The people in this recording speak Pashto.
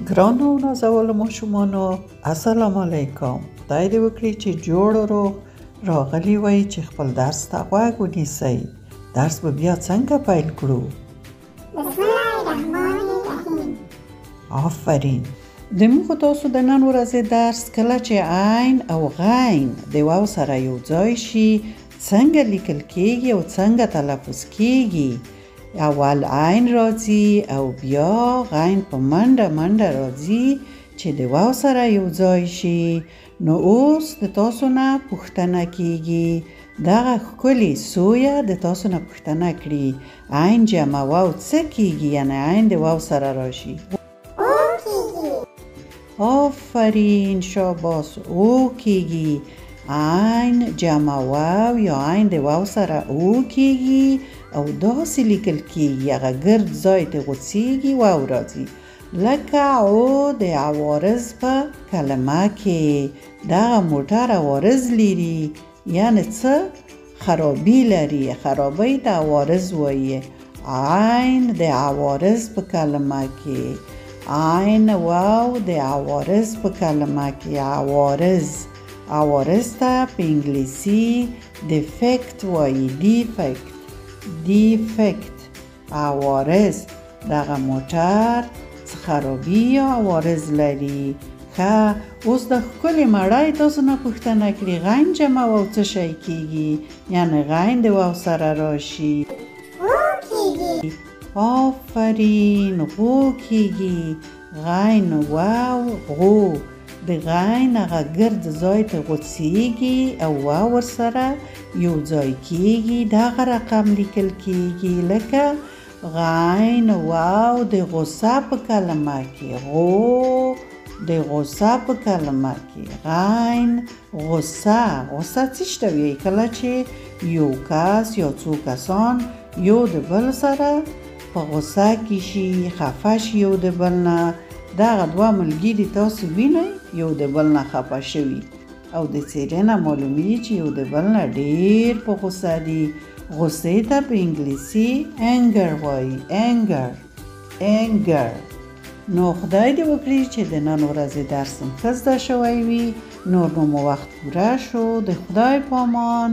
ګرانو نازولو ماشومانو السلام علیکم. خدای دې وکړي چې جوړ و روغ راغلي وئ چې خپل درس ته غوږ ونیسئ. درس به بیا څنګه پیل کړو؟ بسم الله الرحمن الرحیم. آفرین. د موږ تاسو د نن ورځې درس کله چې عین او غین د واو سره یو ځای شي څنګه لیکل کیږي او څنګه تلفظ کیږي. اول عین راځي او بیا غین په منډه راځي چې د واو سره یو ځای شي. نو اوس د تاسو نه پوښتنه کیږي. دغه ښکلې سویه د تاسو نه پوښتنه کړي عین جمع واو څه کیږي، یعنی عین د واو سره راشي. آفرین، شاباس. او کیږي. عین جمع واو یا عین د واو سره او کیږي او داسې لیکل کیږي، هغه ګرد ځای ته غوڅیږي واو راځي. لکه او د عوارض په کلمه کې. دغه موټر عوارض لري، یعنی څه خرابی لري، خرابی ته عوارض وایي. عین د عوارض په کلمه کې. عین واو د عوارض په کلمه کې. عوارض ته په انګلیسي دیفکت وایي. دیفکت عوارض. دغه موټر خرابی یا عوارض لري. ښه، اوس د ښکلې مړۍ تاسو نه پوښتنه کړي غین جمع واو څه شی کیږي، یعنی غین د واو سره راشي. آفرین، غو کیږي. غین واو غو. د غین هغه ګرد ځای ته غوڅیږي او واو ورسره یو ځای کیږي. دغه رقم لیکل کیږي لکه غین واو د غصه په کلمه کې. غو د غصه په کلمه کې. غین غصه. غصه څه ته وایي؟ کله چې یو کس یا څو کسان یو د بل سره په غصه کې شي، خفه شي یو د بل نه. دغه دوه ملګري تاسو وینئ یو د بل نه خفه شوي او د څیرې نه معلومیږي چې یو د بل نه ډیر په غصه دي. غصې ته په انګلیسي انګر وایي. انګر. نو خدای دې وکړي چې د نن ورځې درس ښه زده شوی وي. نور مو وخت پوره شو. د خدای په امان.